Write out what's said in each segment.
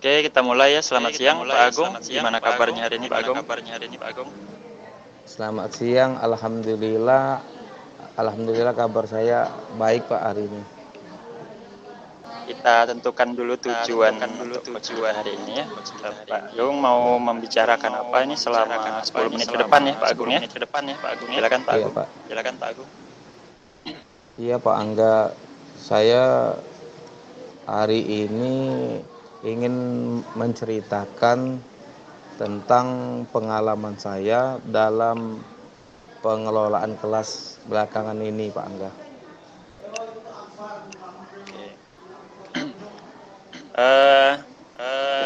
Oke, kita mulai ya. Selamat siang, Pak Agung. Gimana kabarnya hari ini, Pak Agung? Selamat siang, Alhamdulillah kabar saya baik Pak hari ini. Kita tentukan dulu tujuan untuk podcast kita hari ini ya. Pak Agung mau membicarakan apa ini selama 10 menit ke depan ya, Pak Agung ya? Silakan Pak Iya Agung. Pak. Iya Pak Angga, saya hari ini ingin menceritakan tentang pengalaman saya dalam pengelolaan kelas belakangan ini Pak Angga. Oke.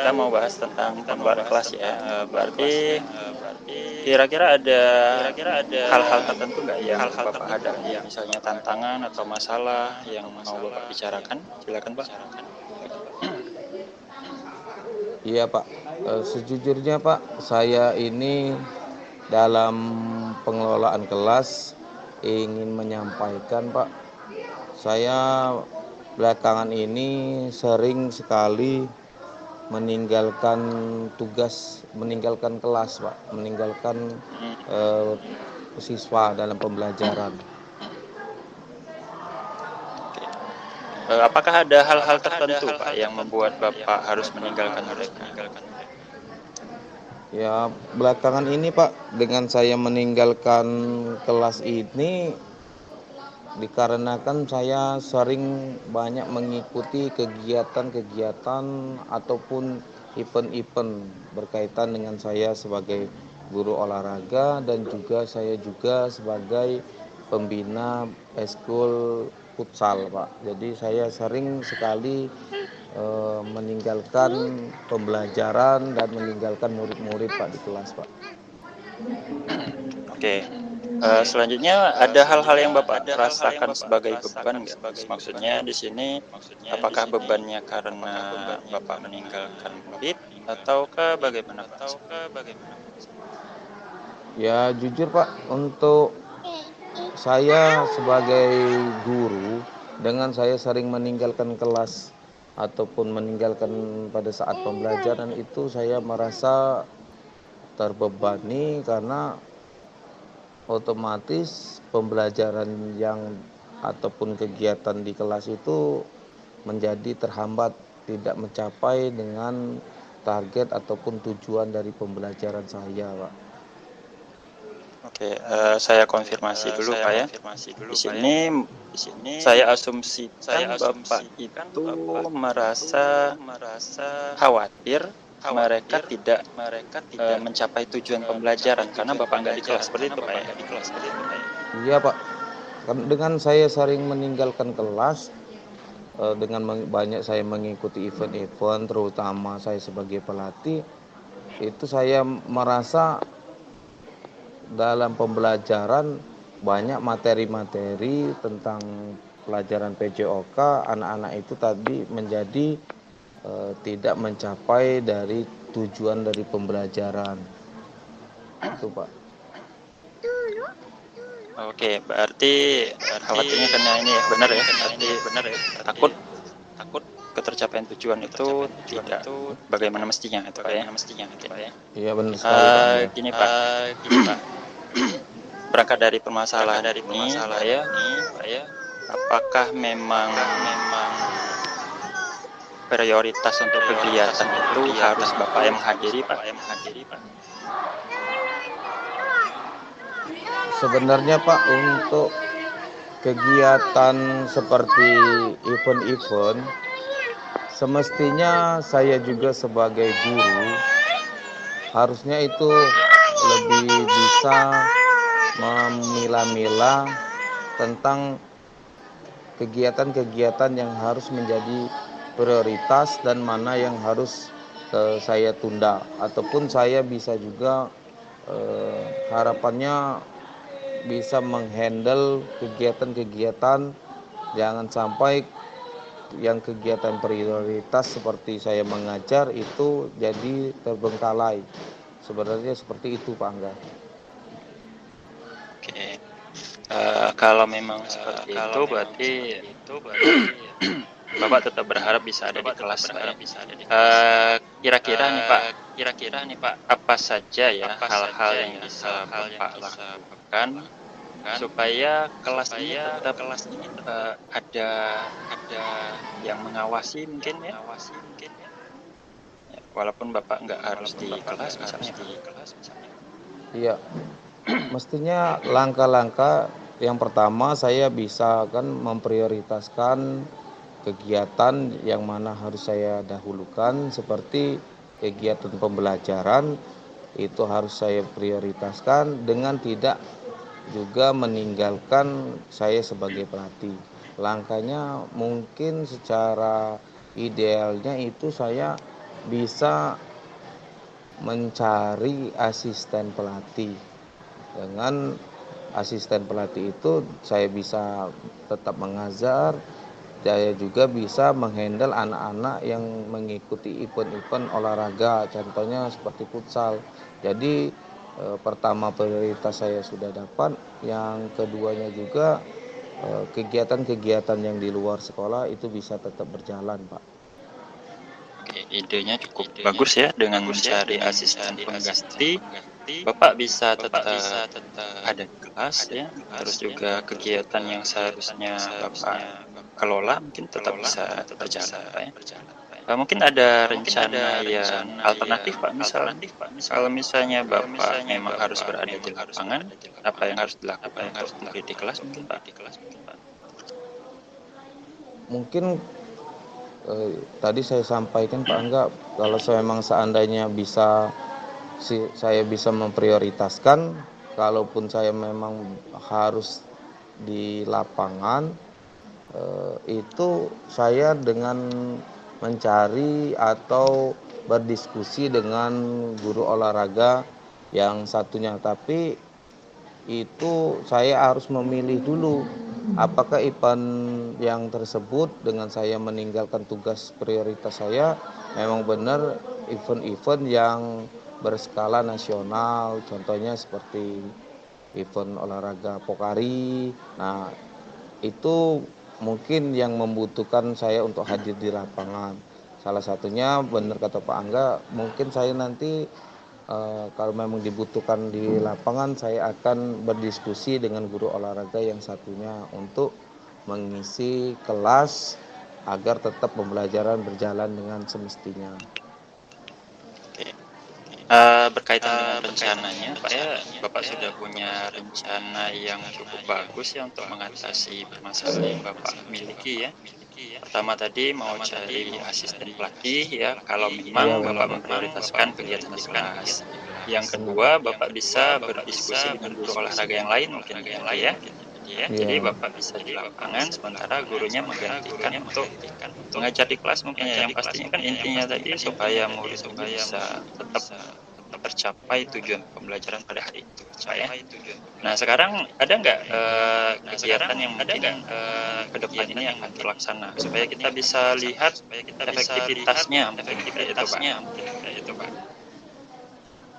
Kita mau bahas tentang pengelolaan kelas ya. Berarti kira-kira ada hal-hal tertentu nggak yang Bapak hadapi, misalnya tantangan atau masalah yang mau Bapak bicarakan? Silakan Pak. Iya Pak, sejujurnya Pak, saya ini dalam pengelolaan kelas ingin menyampaikan Pak, saya belakangan ini sering sekali meninggalkan tugas, meninggalkan kelas Pak, meninggalkan siswa dalam pembelajaran. Apakah ada hal-hal tertentu Pak yang membuat Bapak harus meninggalkan mereka? Ya, belakangan ini Pak, dengan saya meninggalkan kelas ini dikarenakan saya sering banyak mengikuti kegiatan-kegiatan ataupun event-event berkaitan dengan saya sebagai guru olahraga dan juga saya juga sebagai pembina eskul futsal Pak. Jadi saya sering sekali meninggalkan pembelajaran dan meninggalkan murid-murid Pak di kelas Pak. Oke. Selanjutnya ada hal-hal yang Bapak rasakan sebagai beban nggak? Maksudnya di sini apakah bebannya karena Bapak meninggalkan murid ataukah bagaimana Pak? Ya jujur Pak, untuk saya sebagai guru, dengan saya sering meninggalkan kelas ataupun meninggalkan pada saat pembelajaran itu saya merasa terbebani karena otomatis pembelajaran yang ataupun kegiatan di kelas itu menjadi terhambat, tidak mencapai dengan target ataupun tujuan dari pembelajaran saya Pak. Oke, saya konfirmasi dulu Pak ya. Di sini saya asumsikan Bapak itu merasa khawatir mereka tidak mencapai tujuan pembelajaran karena Bapak nggak di kelas, seperti itu Pak ya? Iya Pak, dengan saya sering meninggalkan kelas, dengan banyak saya mengikuti event-event, terutama saya sebagai pelatih, itu saya merasa dalam pembelajaran banyak materi-materi tentang pelajaran PJOK, anak-anak itu tadi menjadi tidak mencapai dari tujuan dari pembelajaran. Itu Pak. Oke, berarti khawatirnya karena ini ya, benar ya, takut ketercapaian tujuan itu tidak bagaimana mestinya itu Pak ya? Iya benar sekali Pak. Gini Pak, berangkat dari permasalahan ini Pak ya, apakah memang prioritas untuk kegiatan itu harus Bapak yang menghadiri Pak? Sebenarnya Pak, untuk kegiatan seperti event-event, semestinya saya juga sebagai guru harusnya itu lebih bisa memilah-milah tentang kegiatan-kegiatan yang harus menjadi prioritas dan mana yang harus saya tunda, ataupun saya bisa juga harapannya bisa menghandle kegiatan-kegiatan, jangan sampai yang kegiatan prioritas seperti saya mengajar itu jadi terbengkalai. Sebenarnya seperti itu Pak Angga. Oke, kalau memang seperti itu berarti Bapak tetap berharap bisa ada di kelas, Pak ya. Kira-kira nih Pak, apa saja ya hal-hal yang bisa Bapak lakukan supaya kelas ini tetap ada yang mengawasi mungkin ya? Ya, walaupun Bapak nggak harus di kelas misalnya, Pak. Iya, mestinya langkah-langkah yang pertama saya bisa kan memprioritaskan kegiatan yang mana harus saya dahulukan seperti kegiatan pembelajaran itu harus saya prioritaskan dengan tidak juga meninggalkan saya sebagai pelatih. Langkahnya mungkin secara idealnya itu saya bisa mencari asisten pelatih. Dengan asisten pelatih itu saya bisa tetap mengajar, saya juga bisa menghandle anak-anak yang mengikuti event-event olahraga, contohnya seperti futsal. Jadi pertama prioritas saya sudah dapat, yang keduanya juga kegiatan-kegiatan yang di luar sekolah itu bisa tetap berjalan, Pak. Oke, idenya cukup bagus ya dengan mencari asisten pengganti. Bapak bisa tetap ada di kelas ya, terus juga kegiatan yang seharusnya Bapak kelola mungkin tetap bisa berjalan, Pak ya. Mungkin ada rencana yang alternatif, Pak, misal kalau misalnya Bapak memang harus berada di lapangan, apa yang harus dilakukan untuk mendidik kelas mungkin, Pak? Mungkin tadi saya sampaikan Pak Angga, kalau saya memang seandainya saya bisa memprioritaskan, kalaupun saya memang harus di lapangan, itu saya dengan mencari atau berdiskusi dengan guru olahraga yang satunya, tapi itu saya harus memilih dulu apakah event yang tersebut dengan saya meninggalkan tugas prioritas saya memang benar event-event yang berskala nasional, contohnya seperti event olahraga Pokari. Nah, itu mungkin yang membutuhkan saya untuk hadir di lapangan. Salah satunya benar kata Pak Angga, mungkin saya nanti kalau memang dibutuhkan di lapangan, saya akan berdiskusi dengan guru olahraga yang satunya untuk mengisi kelas agar tetap pembelajaran berjalan dengan semestinya. Oke. Berkaitan dengan rencananya, Pak ya, Bapak sudah punya rencana yang cukup bagus ya untuk mengatasi permasalahan yang Bapak miliki ya. Pertama tadi mau cari asisten pelatih ya, kalau memang Bapak memprioritaskan kegiatan di kelas. Yang kedua, Bapak bisa berdiskusi dengan guru olahraga yang lain mungkin ya. Jadi Bapak bisa di lapangan sementara gurunya menggantikan untuk mengajar di kelas mungkin ya. Yang pastinya kan intinya tadi supaya murid ini bisa tetap tercapai tujuan pembelajaran pada hari itu, Pak ya. Nah, sekarang ada nggak kegiatan yang mungkin ke depan ini akan terlaksana supaya kita bisa lihat efektivitasnya mungkin kayak itu, Pak.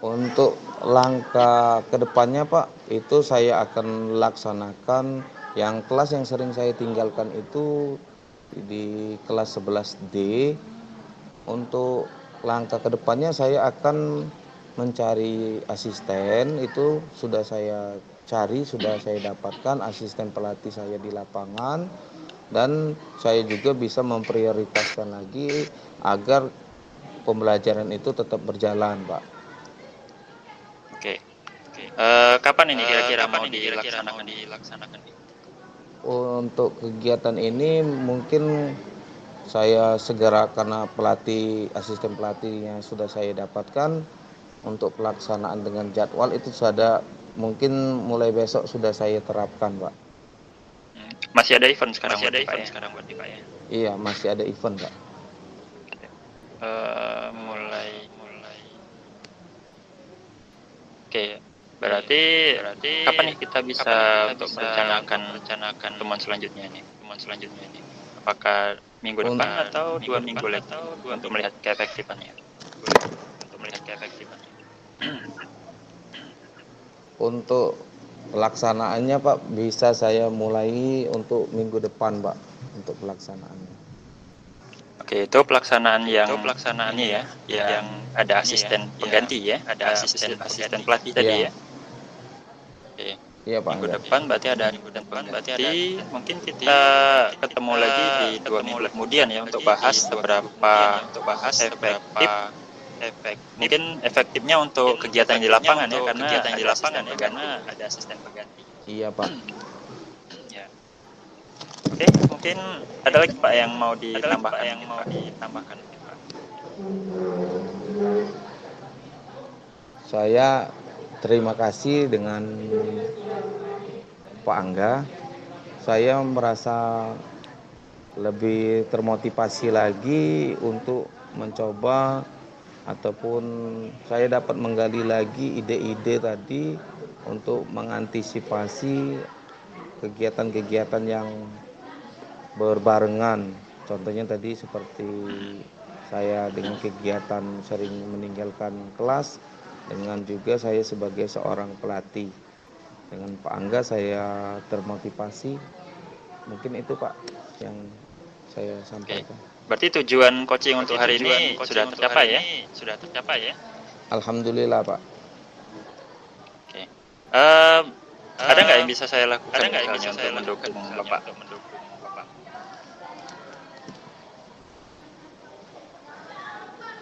Untuk langkah kedepannya Pak, itu saya akan laksanakan yang kelas yang sering saya tinggalkan itu di kelas 11D. Untuk langkah kedepannya saya akan mencari asisten, itu sudah saya cari, sudah saya dapatkan asisten pelatih saya di lapangan, dan saya juga bisa memprioritaskan lagi agar pembelajaran itu tetap berjalan, Pak. Oke. Kapan ini kira-kira mau dilaksanakan? Untuk kegiatan ini mungkin saya segera, karena asisten pelatihnya sudah saya dapatkan, untuk pelaksanaan dengan jadwal itu sudah mungkin mulai besok sudah saya terapkan, Pak. Masih ada event sekarang berarti Pak ya? Iya, masih ada event, Pak. Oke, berarti kapan nih kita bisa untuk merencanakan pertemuan selanjutnya nih? Apakah minggu depan atau 2 minggu lagi untuk melihat keefektifannya? Untuk pelaksanaannya Pak, bisa saya mulai untuk minggu depan Pak, untuk pelaksanaannya. Oke, itu pelaksanaan yang ini ya, yang ada asisten pengganti ya, ada asisten asisten pengganti. pelatih tadi Iya. ya. Oke. Iya Pak Minggu Angga. depan berarti ada asisten pengganti. Mungkin kita ketemu lagi di 2 minggu kemudian ya untuk bahas seberapa efektif. Mungkin efektifnya untuk kegiatan di lapangan ya, karena ada asisten pengganti. Iya Pak. Ya. Oke, mungkin ada lagi Pak yang mau ditambahkan mungkin, Pak. Saya terima kasih dengan Pak Angga. Saya merasa lebih termotivasi lagi untuk mencoba ataupun saya dapat menggali lagi ide-ide tadi untuk mengantisipasi kegiatan-kegiatan yang berbarengan. Contohnya tadi seperti saya dengan kegiatan sering meninggalkan kelas, dengan juga saya sebagai seorang pelatih. Dengan Pak Angga saya termotivasi. Mungkin itu Pak yang saya sampaikan. Berarti tujuan coaching untuk hari ini sudah tercapai ya? Alhamdulillah Pak. Oke. Ada nggak yang bisa saya lakukan misalnya untuk mendukung Bapak?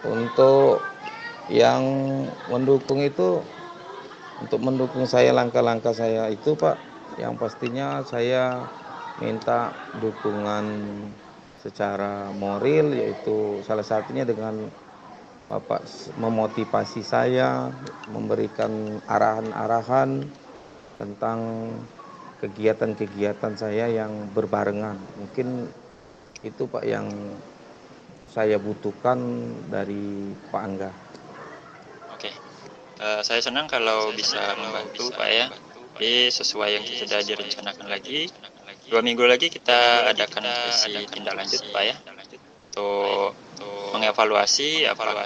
Untuk yang mendukung itu, untuk mendukung saya langkah-langkah saya itu Pak, yang pastinya saya minta dukungan secara moral, yaitu salah satunya dengan Bapak memotivasi saya, memberikan arahan-arahan tentang kegiatan-kegiatan saya yang berbarengan. Mungkin itu Pak yang saya butuhkan dari Pak Angga. Oke. Saya senang kalau bisa membantu Pak ya. Jadi sesuai yang sudah direncanakan lagi, 2 minggu lagi kita adakan sesi tindak lanjut Pak ya, untuk mengevaluasi apakah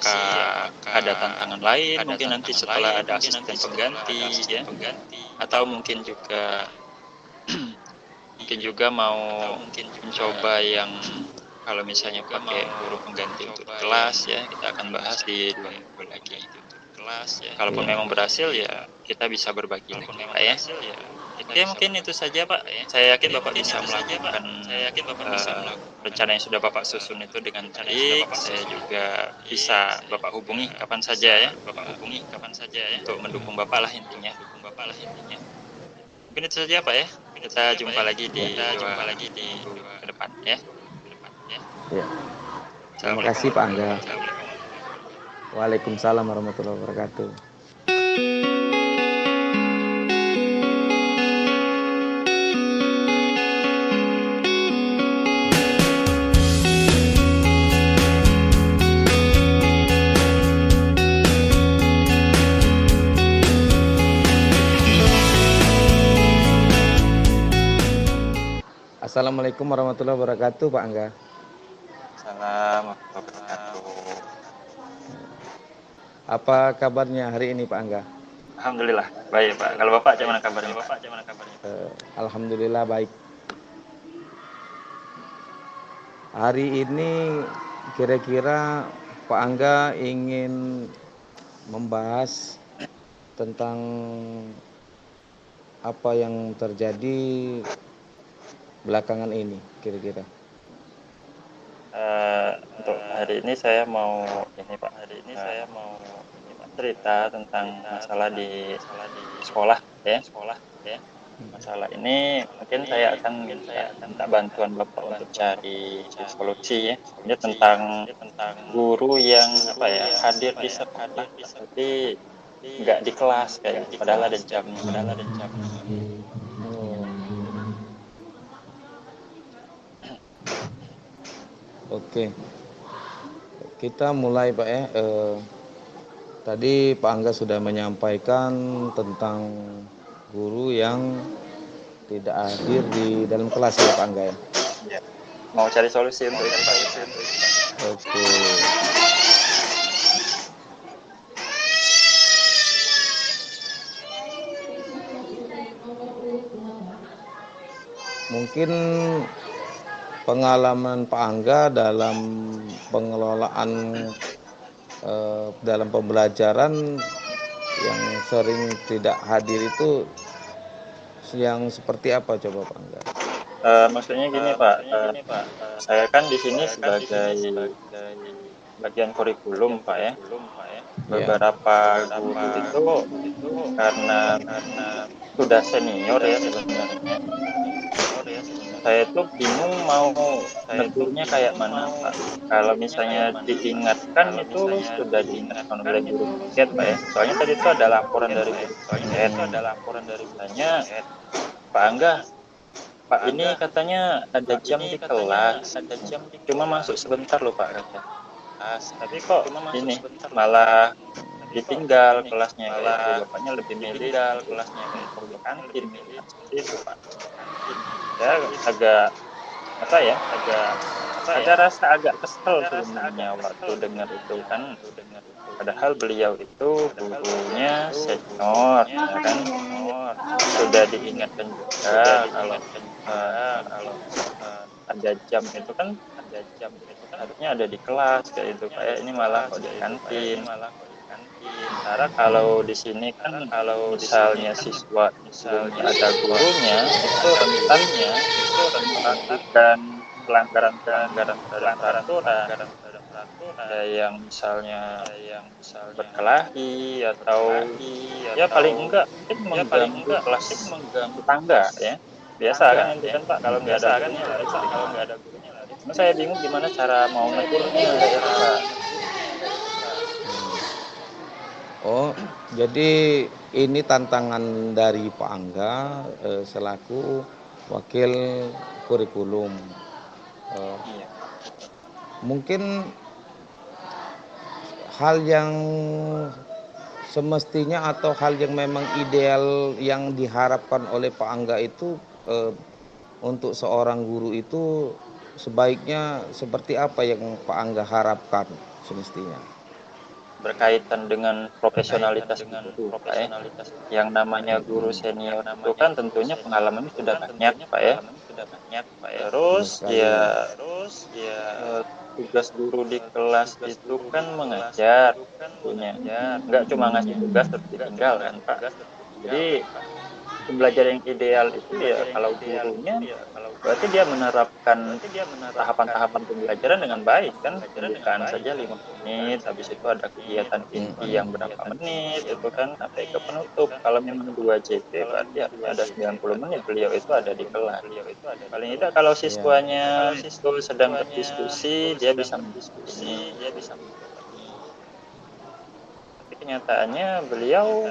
ada tantangan lain, mungkin nanti setelah ada asisten pengganti ya, atau mungkin juga mau mencoba yang kalau misalnya pakai guru pengganti untuk kelas ya, kita akan bahas di 2 minggu lagi. Kalaupun memang berhasil ya kita bisa berbagi lagi Pak ya. Oke, mungkin itu saja Pak. Saya yakin Bapak bisa melakukan rencana yang sudah Bapak susun itu dengan baik. Saya juga bisa Bapak hubungi kapan saja ya, untuk mendukung Bapak lah intinya. Mungkin itu saja Pak ya. Kita jumpa lagi di 2 minggu ke depan ya. Ya. Terima kasih Pak Angga. Waalaikumsalam warahmatullahi wabarakatuh. Assalamualaikum warahmatullahi wabarakatuh Pak Angga. Assalamualaikum warahmatullahi wabarakatuh. Apa kabarnya hari ini Pak Angga? Alhamdulillah baik Pak. Kalau Bapak gimana kabarnya Pak? Alhamdulillah baik. Hari ini kira-kira Pak Angga ingin membahas tentang apa yang terjadi belakangan ini kira-kira. Untuk hari ini saya mau cerita tentang masalah di sekolah ya. Masalah ini mungkin saya akan minta bantuan Bapak untuk cari solusi ya. Ini tentang guru yang hadir di sekolah tapi nggak di kelas kayak gitu, padahal ada jamnya. Oke, kita mulai Pak ya. Tadi Pak Angga sudah menyampaikan tentang guru yang tidak hadir di dalam kelas ya Pak Angga ya. Mau cari solusi untuk itu Pak. Oke. Mungkin pengalaman Pak Angga dalam pengelolaan dalam pembelajaran yang sering tidak hadir itu yang seperti apa coba Pak Angga? Maksudnya gini Pak, saya kan di sini sebagai bagian kurikulum Pak ya. Ya. Beberapa guru itu karena sudah senior ya sebenarnya. Saya tuh bingung mau negurnya kayak mana Pak. Kalau misalnya diingatkan itu sudah diingatkan oleh guru piket Pak ya. Soalnya tadi itu ada laporan dari guru piket. Katanya, Pak Angga, Pak ini katanya ada jam di kelas. Cuma masuk sebentar loh Pak katanya. Tapi kok ini malah ditinggal kelasnya kayak itu. Bapaknya lebih milih nongkrong di kantin kan seperti itu Pak. Ya agak apa ya? Ada rasa agak kesel sebenarnya waktu dengar itu kan. Padahal beliau itu gurunya senior, ya kan? Sudah diingatkan juga kalau ada jam itu kan harusnya ada di kelas kayak itu kayak ini malah kok di kantin. Sementara kalau di sini kan misalnya siswa itu nggak ada gurunya itu rentannya melakukan pelanggaran terhadap peraturan. Ada yang misalnya berkelahi atau ya paling enggak mungkin mengganggu kelas tetangga ya. Biasa kan itu kan Pak kalau nggak ada gurunya lari ke kelas. Cuma saya bingung gimana cara mau negurnya kayak itu Pak. Oh, jadi ini tantangan dari Pak Angga selaku wakil kurikulum. Iya. Mungkin hal yang semestinya atau hal yang memang ideal yang diharapkan oleh Pak Angga itu untuk seorang guru itu sebaiknya seperti apa yang Pak Angga harapkan semestinya? Berkaitan dengan profesionalitas guru Pak ya. Yang namanya guru senior itu kan tentunya pengalamannya sudah banyak Pak ya. Benar Terus sekali. ya tugas guru di kelas itu kan mengajar tentunya. Nggak cuma ngasih tugas terus ditinggal kan Pak. Jadi pembelajaran yang ideal itu ya kalau gurunya berarti dia menerapkan tahapan-tahapan pembelajaran dengan baik kan. Pembukaan saja 5 menit, habis itu ada kegiatan inti yang berapa menit itu kan sampai ke penutup. Kalau memang 2 JP berarti harusnya ada 90 menit beliau itu ada di kelas. Paling tidak kalau Ya. siswanya itu sedang berdiskusi dia bisa mengikuti ini. Tapi kenyataannya beliau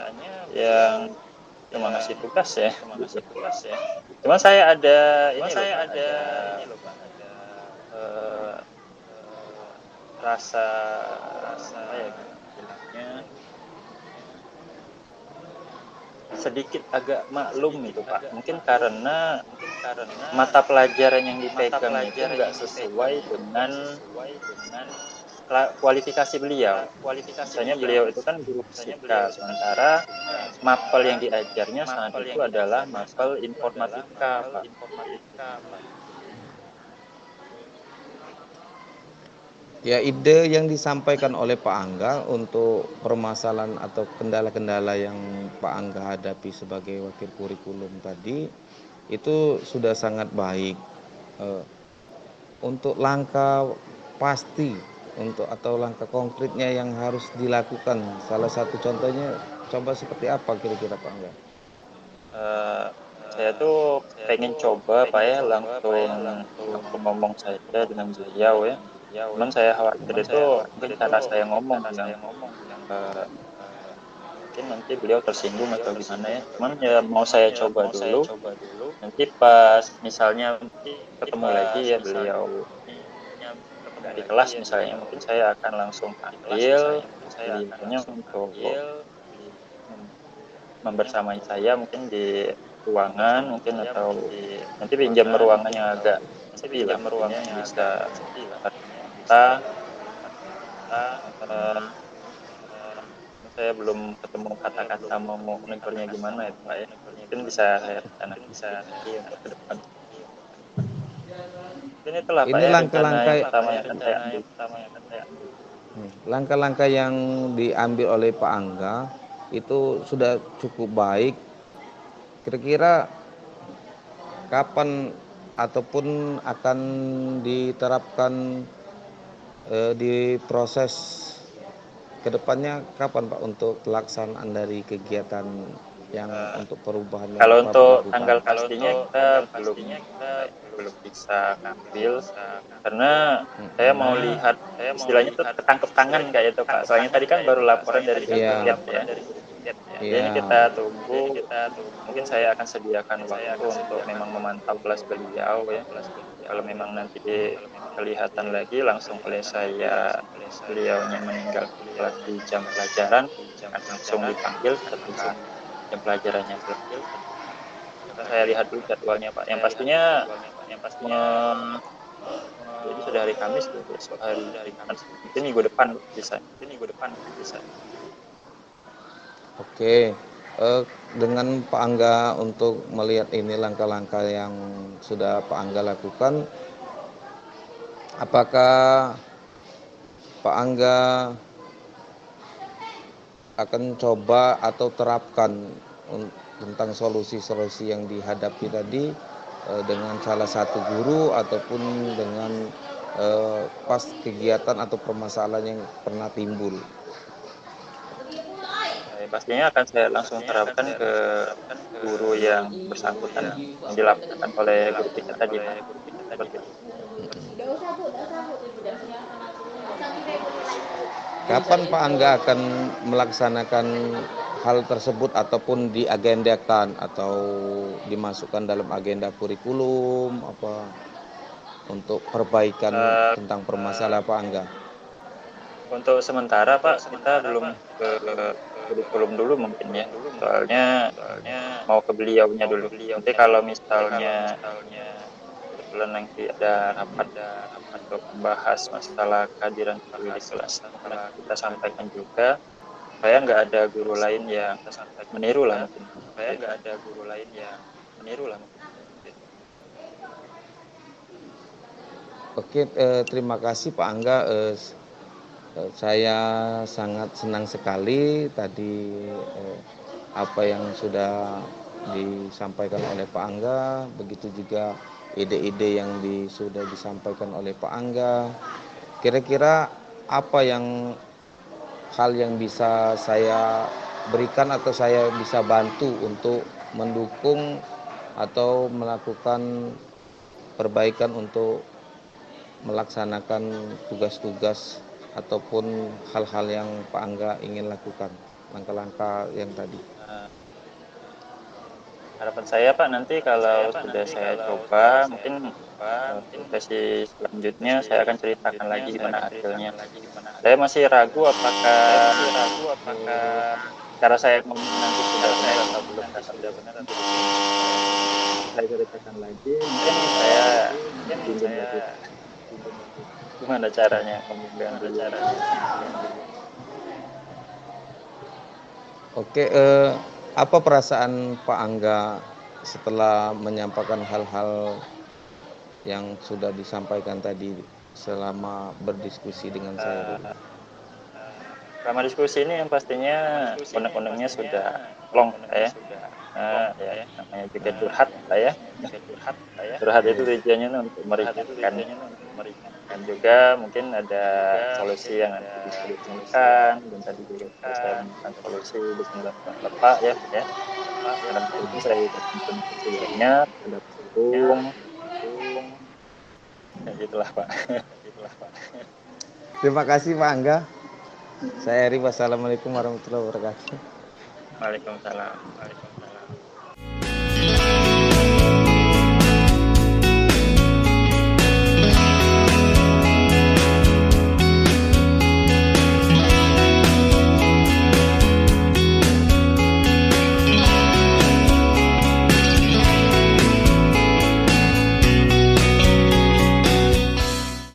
yang cuma ngasih tugas ya gitu. Cuma saya ada ini loh Pak, ada eh, rasa apa ya bilangnya sedikit agak maklum itu Pak. Mungkin karena mata pelajaran yang dipegang itu nggak sesuai dengan kualifikasi beliau. Misalnya beliau itu kan guru fisika, sementara mapel yang diajarnya saat itu adalah mapel informatika Pak. Ya, ide yang disampaikan oleh Pak Angga untuk permasalahan atau kendala-kendala yang Pak Angga hadapi sebagai wakil kurikulum tadi itu sudah sangat baik. Eh, untuk langkah pasti untuk atau langkah konkretnya yang harus dilakukan, salah satu contohnya coba seperti apa kira-kira Pak Angga? Eh, saya tuh pengen coba Pak ya langsung ngomong saja dengan beliau ya. Cuman saya khawatir itu mungkin cara saya ngomong yang eh, mungkin nanti beliau tersinggung atau gimana ya. Cuman ya mau saya coba dulu. Nanti pas misalnya ketemu lagi ya beliau nggak di kelas misalnya, mungkin saya akan langsung panggil beliaunya untuk membersamai saya mungkin di ruangan mungkin atau nanti pinjam ruangan yang agak sepi lah mungkin ya yang bisa kita uh, saya belum ketemu kata-kata mau menegurnya gimana itu Pak ya mungkin bisa saya rencanakan nanti untuk ke depan. Dan itulah Pak Ini ya rencana langkah-langkah yang pertama yang akan saya ambil. langkah-langkah yang diambil oleh Pak Angga itu sudah cukup baik. Kira-kira kapan ataupun akan diterapkan di proses kedepannya kapan Pak untuk pelaksanaan dari kegiatan yang untuk perubahan yang Kalau Bapak untuk lakukan? tanggal pastinya kita belum bisa ngambil karena saya mau lihat istilahnya tuh ketangkep tangan kayak itu Pak. Soalnya tadi kan baru laporan dari Iya, Gurkit ya. Jadi ini iya. kita tunggu. Mungkin saya akan sediakan waktu untuk memang memantau kelas beliau ya. Kalau memang nanti kelihatan lagi langsung oleh saya beliaunya meninggal kelas di jam pelajaran akan langsung dipanggil setelah jam pelajarannya selesai. Saya lihat dulu jadwalnya Pak. Yang pastinya jadi sudah hari Kamis ya, besok hari Jumat. Mungkin minggu depan bisa. Oke, dengan Pak Angga untuk melihat ini langkah-langkah yang sudah Pak Angga lakukan, apakah Pak Angga akan coba atau terapkan tentang solusi-solusi yang dihadapi tadi dengan salah satu guru ataupun dengan pas kegiatan atau permasalahan yang pernah timbul? Pastinya akan saya langsung terapkan ke guru yang bersangkutan yang dilaporkan oleh guru kita tadi Pak. Seperti itu. Kapan Pak Angga akan melaksanakan hal tersebut ataupun diagendakan atau dimasukkan dalam agenda kurikulum apa untuk perbaikan tentang permasalahan Pak Angga? Untuk sementara Pak kita belum ke kurikulum dulu mungkin ya. Soalnya mau ke beliaunya dulu. Nanti kalau misalnya kebetulan nanti ada rapat untuk membahas masalah kehadiran guru di kelas, mungkin nanti kita sampaikan juga supaya nggak ada guru lain yang meniru lah mungkin. Oke, terima kasih Pak Angga. Saya sangat senang sekali tadi apa yang sudah disampaikan oleh Pak Angga, begitu juga ide-ide yang sudah disampaikan oleh Pak Angga. Kira-kira apa hal yang bisa saya berikan atau saya bisa bantu untuk mendukung atau melakukan perbaikan untuk melaksanakan tugas-tugas ataupun hal-hal yang Pak Angga ingin lakukan, langkah-langkah yang tadi? Harapan saya Pak nanti kalau sudah saya coba mungkin sesi selanjutnya saya akan ceritakan lagi gimana hasilnya. Saya masih ragu apakah cara saya ngomong nanti sudah benar atau belum, tapi saya ceritakan lagi. Mungkin saya bimbing lagi gimana caranya ngomong dengan beliau. Oke, apa perasaan Pak Angga setelah menyampaikan hal-hal yang sudah disampaikan tadi selama berdiskusi dengan saya? Selama diskusi ini yang pastinya unek-uneknya sudah long ya. Ya, namanya juga curhat lah ya. Curhat itu tujuannya untuk meringankan. Dan juga mungkin ada solusi yang nanti bisa ditemukan dan tadi juga saya menemukan solusi dengan Bapak ya. Dan itu saya ucapkan terima kasih banyak kepada Pak Agung. Ya gitulah Pak. Terima kasih Pak Angga. Saya Eri, wassalamualaikum warahmatullahi wabarakatuh. Waalaikumsalam.